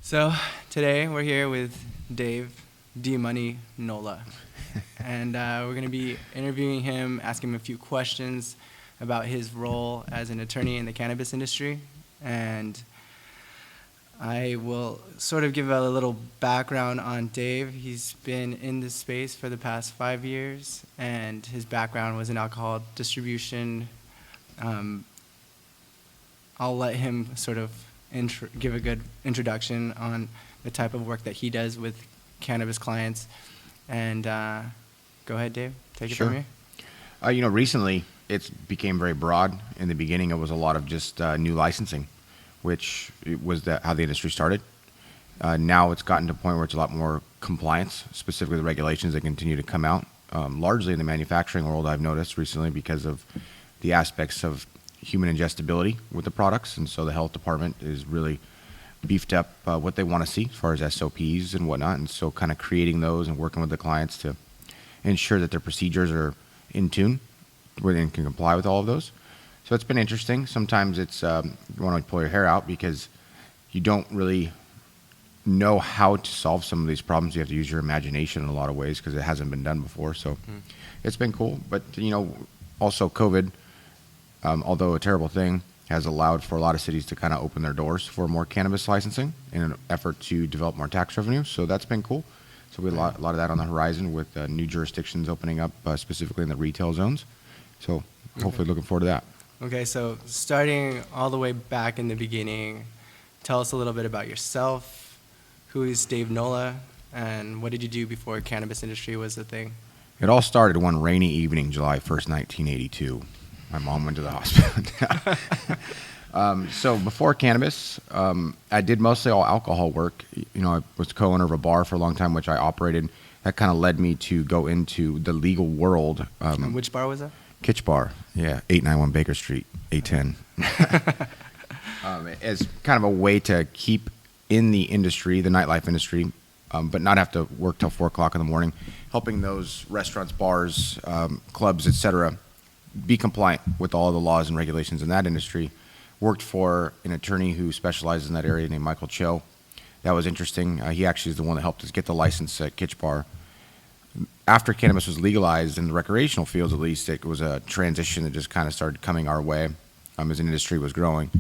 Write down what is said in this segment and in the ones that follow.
So today we're here with Dave D Money Nola, and we're going to be interviewing him, asking him a few questions about his role as an attorney in the cannabis industry, and I will sort of give a little background on Dave. He's been in this space for the past 5 years, and his background was in alcohol distribution. I'll let him sort of give a good introduction on the type of work that he does with cannabis clients. And go ahead, Dave. Take it from here. Recently it became very broad. In the beginning, it was a lot of just new licensing, which was how the industry started. Now it's gotten to a point where it's a lot more compliance, specifically the regulations that continue to come out. Largely in the manufacturing world, I've noticed recently because of the aspects of human ingestibility with the products, and so the health department is really beefed up what they want to see as far as SOPs and whatnot, and so kind of creating those and working with the clients to ensure that their procedures are in tune where they can comply with all of those. So it's been interesting. Sometimes it's you want to pull your hair out because you don't really know how to solve some of these problems. You have to use your imagination in a lot of ways because it hasn't been done before. So it's been cool. But also COVID, although a terrible thing, has allowed for a lot of cities to kind of open their doors for more cannabis licensing in an effort to develop more tax revenue. So that's been cool. So we have a lot of that on the horizon with new jurisdictions opening up, specifically in the retail zones. So hopefully looking forward to that. Okay, so starting all the way back in the beginning, tell us a little bit about yourself. Who is Dave Nola, and what did you do before cannabis industry was a thing? It all started one rainy evening, July 1st, 1982. My mom went to the hospital. So before cannabis, I did mostly all alcohol work. I was co-owner of a bar for a long time, which I operated. That kind of led me to go into the legal world. And which bar was that? Kitsch Bar, 891 Baker Street, 810. As kind of a way to keep in the industry, the nightlife industry, but not have to work till 4 o'clock in the morning, helping those restaurants, bars, clubs, etc., be compliant with all the laws and regulations in that industry. Worked for an attorney who specializes in that area named Michael Cho. That was interesting. He actually is the one that helped us get the license at Kitsch Bar. After cannabis was legalized in the recreational fields, at least, it was a transition that just kind of started coming our way as an industry was growing.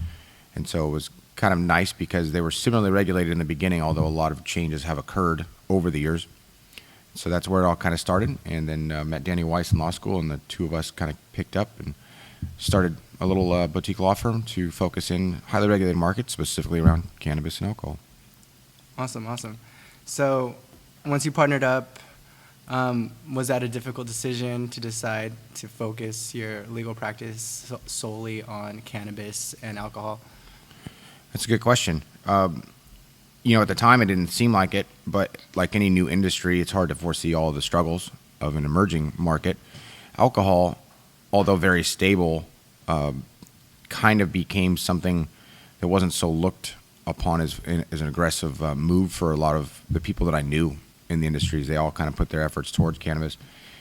And so it was kind of nice because they were similarly regulated in the beginning, although a lot of changes have occurred over the years. So that's where it all kind of started, and then met Danny Weiss in law school, and the two of us kind of picked up and started a little boutique law firm to focus in highly regulated markets, specifically around cannabis and alcohol. Awesome. So once you partnered up, was that a difficult decision to decide to focus your legal practice solely on cannabis and alcohol? That's a good question. At the time, it didn't seem like it, but like any new industry, it's hard to foresee all the struggles of an emerging market. Alcohol, although very stable, kind of became something that wasn't so looked upon as an aggressive move for a lot of the people that I knew in the industries. They all kind of put their efforts towards cannabis,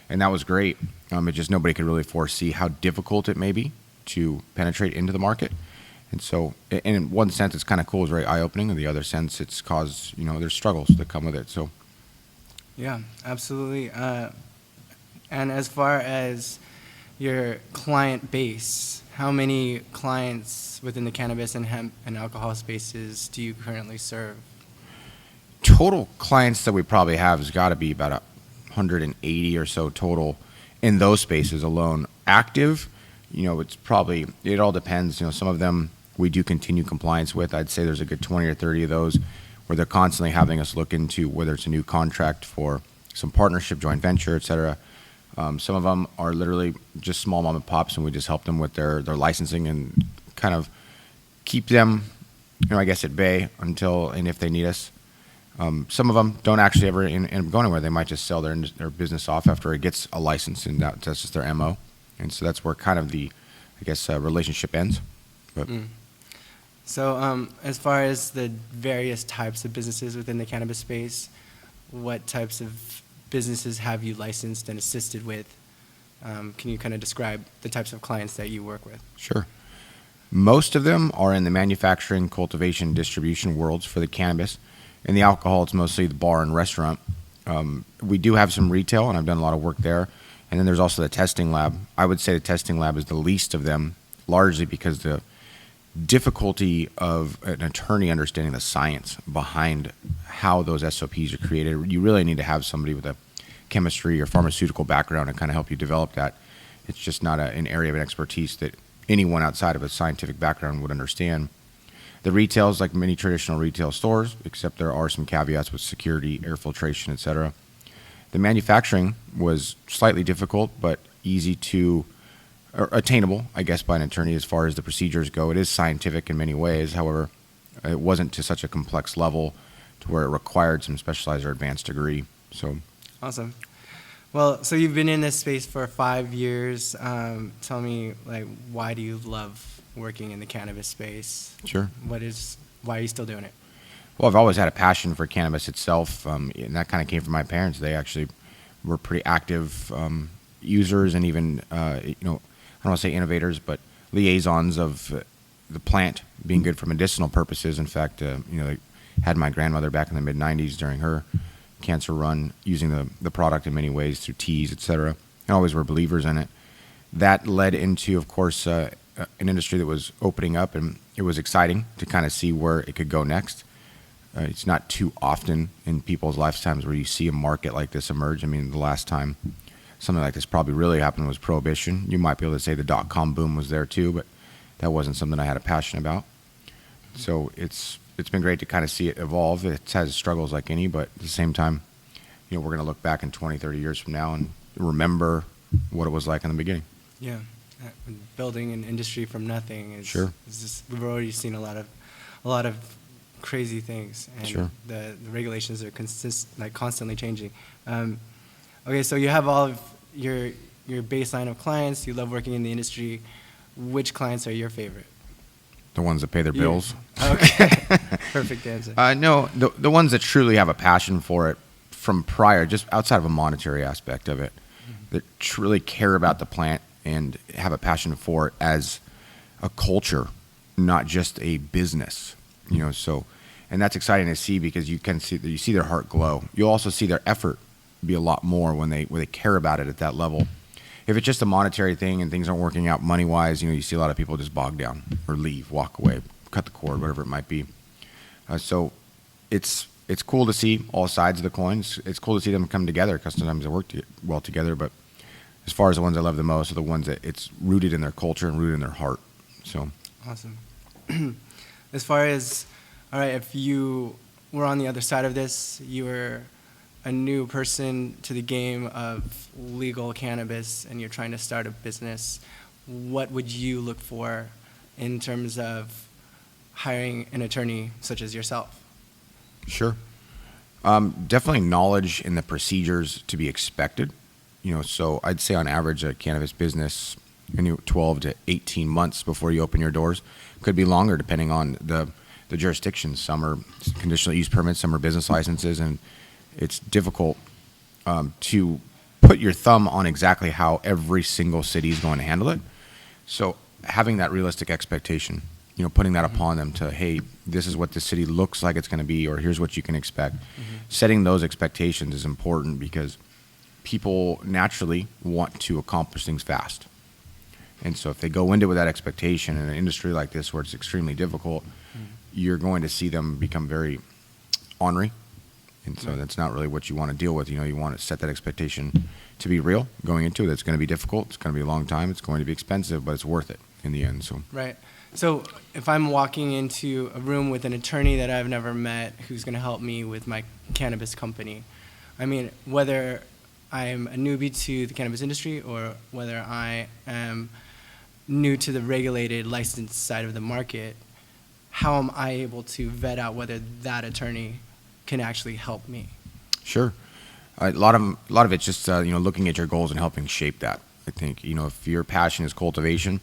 and that was great. It just nobody could really foresee how difficult it may be to penetrate into the market. And so, in one sense, it's kind of cool. It's very eye-opening. In the other sense, it's caused, there's struggles that come with it. So, yeah, absolutely. And as far as your client base, how many clients within the cannabis and hemp and alcohol spaces do you currently serve? Total clients that we probably have has got to be about 180 or so total in those spaces alone. Active, it's probably, it all depends. Some of them we do continue compliance with. I'd say there's a good 20 or 30 of those where they're constantly having us look into whether it's a new contract for some partnership, joint venture, et cetera. Some of them are literally just small mom and pops, and we just help them with their licensing and kind of keep them, at bay until and if they need us. Some of them don't actually ever end up going anywhere. They might just sell their business off after it gets a license, and that's just their MO. And so that's where kind of the, relationship ends. But So as far as the various types of businesses within the cannabis space, what types of businesses have you licensed and assisted with? Can you kind of describe the types of clients that you work with? Sure. Most of them are in the manufacturing, cultivation, distribution worlds for the cannabis. In the alcohol, it's mostly the bar and restaurant. We do have some retail, and I've done a lot of work there. And then there's also the testing lab. I would say the testing lab is the least of them, largely because the difficulty of an attorney understanding the science behind how those SOPs are created. You really need to have somebody with a chemistry or pharmaceutical background to kind of help you develop that. It's just not an area of expertise that anyone outside of a scientific background would understand. The retail is like many traditional retail stores, except there are some caveats with security, air filtration, etc. The manufacturing was slightly difficult, but easy to, or attainable, I guess, by an attorney as far as the procedures go. It is scientific in many ways. However, it wasn't to such a complex level to where it required some specialized or advanced degree. So, Awesome. Well, so you've been in this space for 5 years. Tell me, like, why do you love working in the cannabis space? sure. Why are you still doing it? Well, I've always had a passion for cannabis itself, and that kind of came from my parents. They actually were pretty active users and even, I don't want to say innovators, but liaisons of the plant being good for medicinal purposes. In fact, they had my grandmother back in the mid-'90s during her cancer run using the product in many ways through teas, etc. And always were believers in it. That led into, of course, an industry that was opening up, and it was exciting to kind of see where it could go next. It's not too often in people's lifetimes where you see a market like this emerge. I mean, the last time something like this probably really happened was Prohibition. You might be able to say the dot-com boom was there too, but that wasn't something I had a passion about. So it's been great to kind of see it evolve. It has struggles like any, but at the same time, we're going to look back in 20, 30 years from now and remember what it was like in the beginning. Yeah, building an industry from nothing is Sure. We've already seen a lot of crazy things, and Sure. the regulations are constantly changing. Okay, so you have all of your baseline of clients. You love working in the industry. Which clients are your favorite? The ones that pay their bills. Okay, perfect answer. No, the ones that truly have a passion for it from prior, just outside of a monetary aspect of it, that truly care about the plant and have a passion for it as a culture, not just a business. So, and that's exciting to see because you see their heart glow. You'll also see their effort be a lot more when they care about it at that level. If it's just a monetary thing and things aren't working out money-wise, you see a lot of people just bog down or leave, walk away, cut the cord, whatever it might be. So it's cool to see all sides of the coin. It's cool to see them come together because sometimes they work well together. But as far as the ones I love the most are the ones that it's rooted in their culture and rooted in their heart. So Awesome. As far as, all right, if you were on the other side of this, you were a new person to the game of legal cannabis and you're trying to start a business, what would you look for in terms of hiring an attorney such as yourself? Sure. Definitely knowledge in the procedures to be expected. So I'd say on average a cannabis business, 12 to 18 months before you open your doors. Could be longer depending on the jurisdictions. Some are conditional use permits, some are business licenses, and it's difficult to put your thumb on exactly how every single city is going to handle it. So having that realistic expectation, putting that upon them to, hey, this is what the city looks like it's going to be, or here's what you can expect. Setting those expectations is important because people naturally want to accomplish things fast. And so if they go into it with that expectation in an industry like this where it's extremely difficult, you're going to see them become very ornery. And so that's not really what you want to deal with. You want to set that expectation to be real going into it. It's going to be difficult. It's going to be a long time. It's going to be expensive, but it's worth it in the end. So Right. So if I'm walking into a room with an attorney that I've never met who's going to help me with my cannabis company, I mean, whether I'm a newbie to the cannabis industry or whether I am new to the regulated licensed side of the market, how am I able to vet out whether that attorney can actually help me? Sure. A lot of it's just looking at your goals and helping shape that. I think if your passion is cultivation,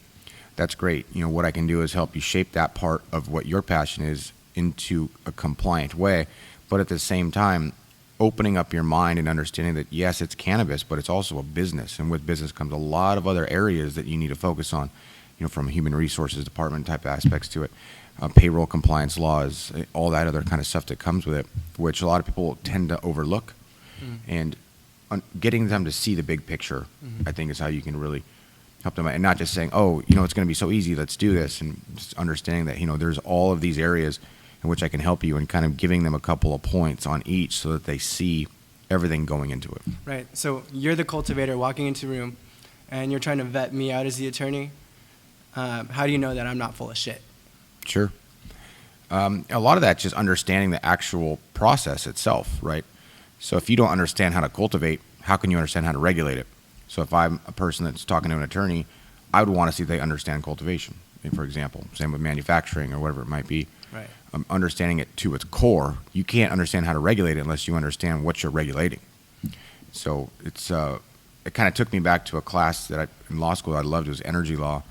that's great. What I can do is help you shape that part of what your passion is into a compliant way, but at the same time opening up your mind and understanding that yes, it's cannabis, but it's also a business, and with business comes a lot of other areas that you need to focus on. from human resources department type aspects to it, payroll compliance laws, all that other kind of stuff that comes with it, which a lot of people tend to overlook. And getting them to see the big picture, I think, is how you can really help them out. And not just saying, oh, it's going to be so easy, let's do this. And just understanding that, there's all of these areas in which I can help you, and kind of giving them a couple of points on each so that they see everything going into it. Right. So you're the cultivator walking into the room, and you're trying to vet me out as the attorney. How do you know that I'm not full of shit? Sure. A lot of that's just understanding the actual process itself, right? So if you don't understand how to cultivate, how can you understand how to regulate it? So if I'm a person that's talking to an attorney, I would want to see they understand cultivation, for example. Same with manufacturing or whatever it might be. Right. Understanding it to its core, you can't understand how to regulate it unless you understand what you're regulating. So it kind of took me back to a class that in law school I loved. It was energy law.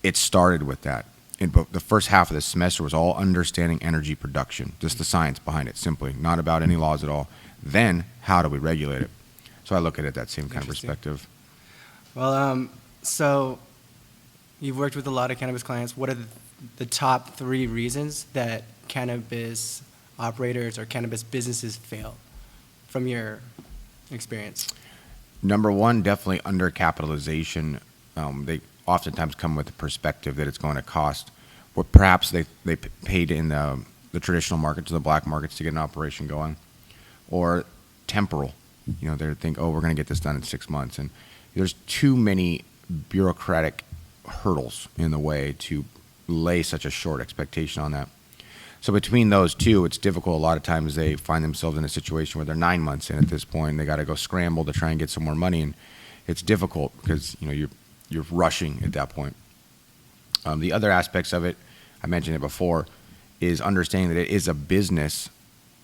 It started with that. But the first half of the semester was all understanding energy production, just the science behind it, simply, not about any laws at all. Then, how do we regulate it? So I look at it that same kind of perspective. Well, so you've worked with a lot of cannabis clients. What are the top 3 reasons that cannabis operators or cannabis businesses fail from your experience? Number one, definitely undercapitalization. They oftentimes come with the perspective that it's going to cost what perhaps they paid in the traditional markets or the black markets to get an operation going, or temporal. They think, oh, we're going to get this done in 6 months. And there's too many bureaucratic hurdles in the way to lay such a short expectation on that. So between those two, it's difficult. A lot of times they find themselves in a situation where they're 9 months in at this point, and they got to go scramble to try and get some more money. And it's difficult because, you're rushing at that point. The other aspects of it, I mentioned it before, is understanding that it is a business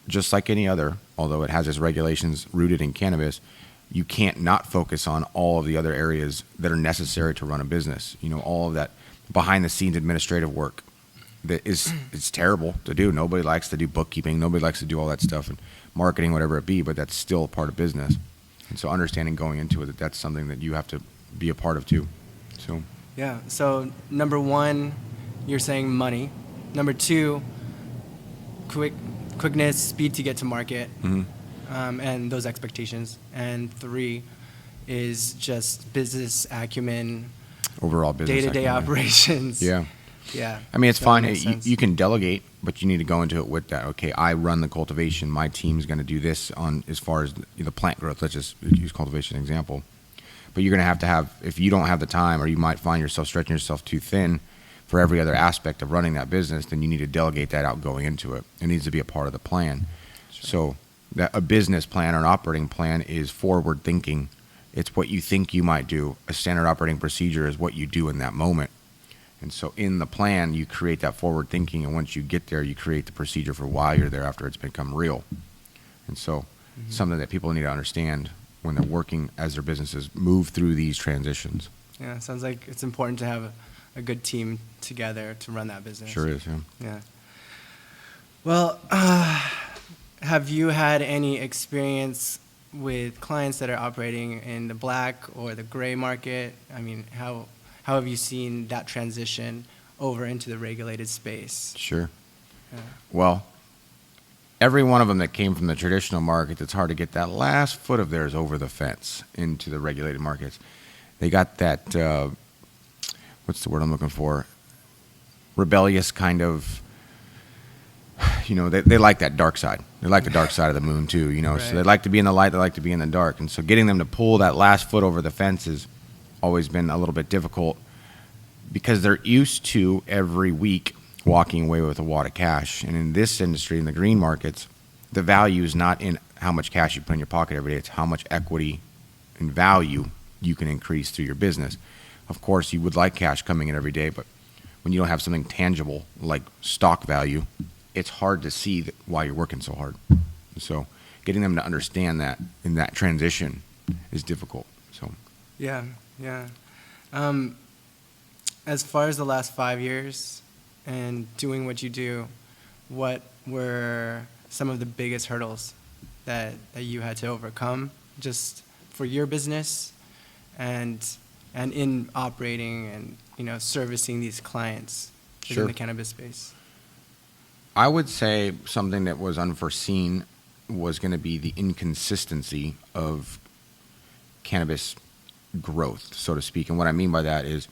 just like any other, although it has its regulations rooted in cannabis. You can't not focus on all of the other areas that are necessary to run a business. All of that behind the scenes administrative work that it's terrible to do. Nobody likes to do bookkeeping. Nobody likes to do all that stuff, and marketing, whatever it be, but that's still a part of business. And so understanding going into it that that's something that you have to be a part of too. So Yeah. So number 1, you're saying money. Number 2, quickness, speed to get to market, and those expectations. And 3 is just business acumen, overall business day-to-day acumen. Operations. Yeah. Yeah. I mean, it's fine. Makes sense. You can delegate, but you need to go into it with that. Okay, I run the cultivation. My team's going to do this on as far as the plant growth. Let's just use cultivation as an example. But you're going to have, if you don't have the time, or you might find yourself stretching yourself too thin for every other aspect of running that business, then you need to delegate that out going into it. It needs to be a part of the plan. Sure. So a business plan or an operating plan is forward thinking. It's what you think you might do. A standard operating procedure is what you do in that moment. And so in the plan, you create that forward thinking, and once you get there, you create the procedure for why you're there after it's become real. And so something that people need to understand when they're working as their businesses move through these transitions. Yeah, it sounds like it's important to have a good team together to run that business. Sure is, yeah. Yeah. Well, have you had any experience with clients that are operating in the black or the gray market? I mean, how have you seen that transition over into the regulated space? Sure. Yeah. Well, every one of them that came from the traditional market, it's hard to get that last foot of theirs over the fence into the regulated markets. They got that, what's the word I'm looking for? Rebellious kind of, they like that dark side. They like the dark side of the moon too, Right. So they like to be in the light, they like to be in the dark. And so getting them to pull that last foot over the fence has always been a little bit difficult because they're used to every week walking away with a wad of cash. And in this industry, in the green markets, the value is not in how much cash you put in your pocket every day. It's how much equity and value you can increase through your business. Of course, you would like cash coming in every day, but when you don't have something tangible like stock value, it's hard to see why you're working so hard. So getting them to understand that in that transition is difficult. So Yeah. As far as the last 5 years and doing what you do, what were some of the biggest hurdles that you had to overcome just for your business? And and in operating and, servicing these clients within Sure. the cannabis space? I would say something that was unforeseen was going to be the inconsistency of cannabis growth, so to speak. And what I mean by that is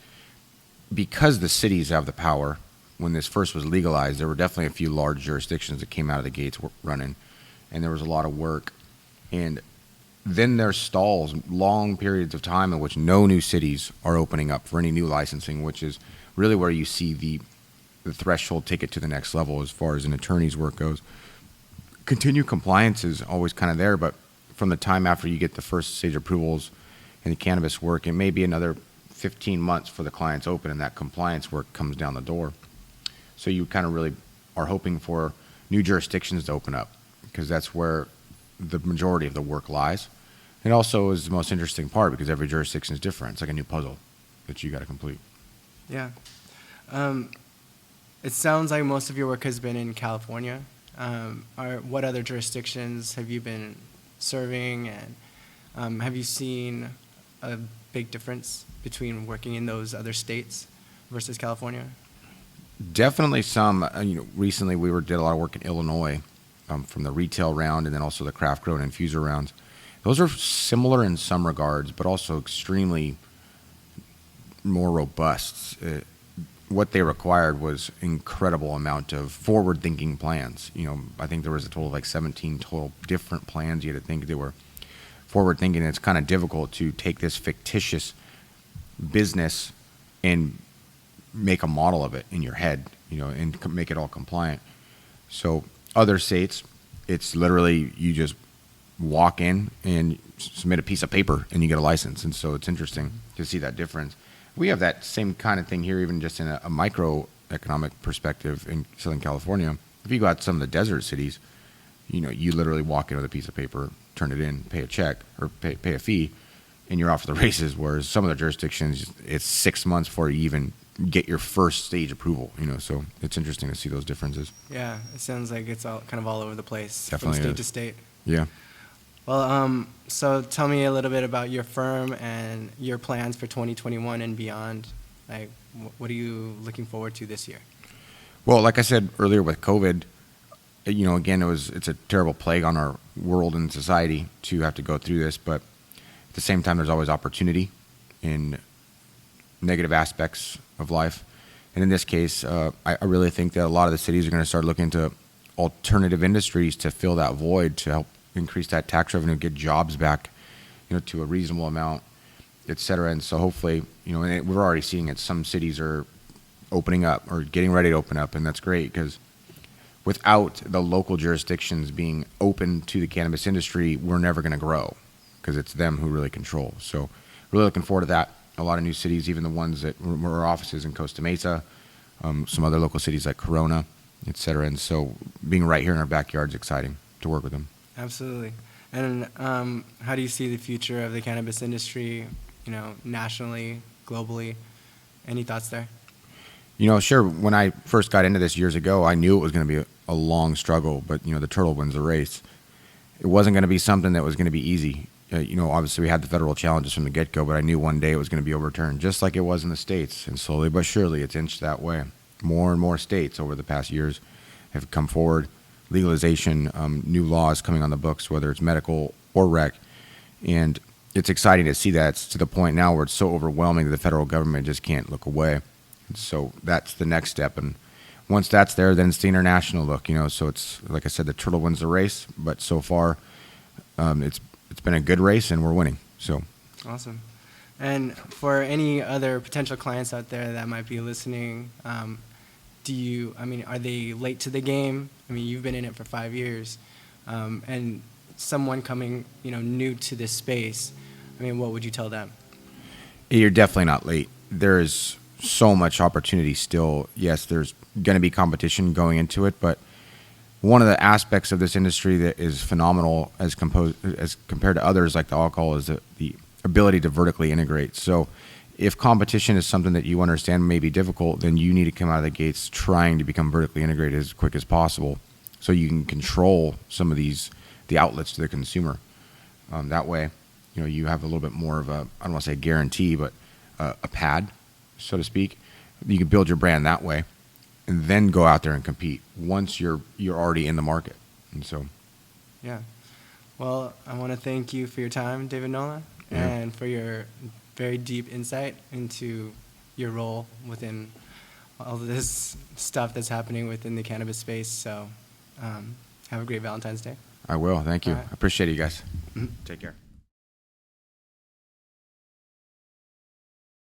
because the cities have the power, when this first was legalized, there were definitely a few large jurisdictions that came out of the gates running, and there was a lot of work. And then there's stalls, long periods of time in which no new cities are opening up for any new licensing, which is really where you see the threshold take it to the next level as far as an attorney's work goes. Continued compliance is always kind of there, but from the time after you get the first stage approvals in the cannabis work, it may be another 15 months for the clients open and that compliance work comes down the door. So you kind of really are hoping for new jurisdictions to open up because that's where the majority of the work lies. It also is the most interesting part because every jurisdiction is different. It's like a new puzzle that you got to complete. Yeah. It sounds like most of your work has been in California. What other jurisdictions have you been serving, and have you seen a big difference between working in those other states versus California? Definitely some. Recently we did a lot of work in Illinois from the retail round and then also the craft grow and infuser rounds. Those are similar in some regards, but also extremely more robust. What they required was incredible amount of forward-thinking plans. I think there was a total of like 17 total different plans you had to think they were forward-thinking. It's kind of difficult to take this fictitious business and make a model of it in your head, and make it all compliant. So other states, it's literally you just walk in and submit a piece of paper and you get a license. And so it's interesting to see that difference. We have that same kind of thing here, even just in a microeconomic perspective in Southern California. If you go out to some of the desert cities, you literally walk in with a piece of paper, turn it in, pay a check or pay a fee, and you're off to the races. Whereas some of the jurisdictions, it's 6 months before you even get your first stage approval. So it's interesting to see those differences. Yeah, it sounds like it's all over the place. Definitely from state is. to state. Yeah. Well, so tell me a little bit about your firm and your plans for 2021 and beyond. Like, what are you looking forward to this year? Well, like I said earlier with COVID, again, it's a terrible plague on our world and society to have to go through this, but at the same time, there's always opportunity in negative aspects of life. And in this case, I really think that a lot of the cities are going to start looking to alternative industries to fill that void, to help increase that tax revenue, get jobs back, to a reasonable amount, et cetera. And so hopefully, and we're already seeing it. Some cities are opening up or getting ready to open up, and that's great because without the local jurisdictions being open to the cannabis industry, we're never going to grow because it's them who really control. So really looking forward to that. A lot of new cities, even the ones that were offices in Costa Mesa, some other local cities like Corona, et cetera. And so being right here in our backyard is exciting to work with them. Absolutely. And how do you see the future of the cannabis industry, nationally, globally? Any thoughts there? Sure. When I first got into this years ago, I knew it was going to be a long struggle, but, the turtle wins the race. It wasn't going to be something that was going to be easy. Obviously we had the federal challenges from the get-go, but I knew one day it was going to be overturned, just like it was in the States. And slowly but surely it's inched that way. More and more states over the past years have come forward. Legalization, new laws coming on the books, whether it's medical or rec. And it's exciting to see that. It's to the point now where it's so overwhelming that the federal government just can't look away. And so that's the next step. And once that's there, then it's the international look, So it's, like I said, the turtle wins the race. But so far, it's been a good race and we're winning. So awesome. And for any other potential clients out there that might be listening, are they late to the game? You've been in it for 5 years, and someone coming, new to this space, what would you tell them? You're definitely not late. There is so much opportunity still. Yes, there's going to be competition going into it, but one of the aspects of this industry that is phenomenal as compared to others like the alcohol is the ability to vertically integrate. So if competition is something that you understand may be difficult, then you need to come out of the gates trying to become vertically integrated as quick as possible so you can control some of the outlets to the consumer. That way, you have a little bit more of a, I don't want to say guarantee, but a pad, so to speak. You can build your brand that way, and then go out there and compete once you're already in the market. And so, Yeah. Well, I want to thank you for your time, David Nola, Yeah. and for your very deep insight into your role within all of this stuff that's happening within the cannabis space. So have a great Valentine's Day. I will. Thank you. All right. I appreciate you guys. Mhm. Take care.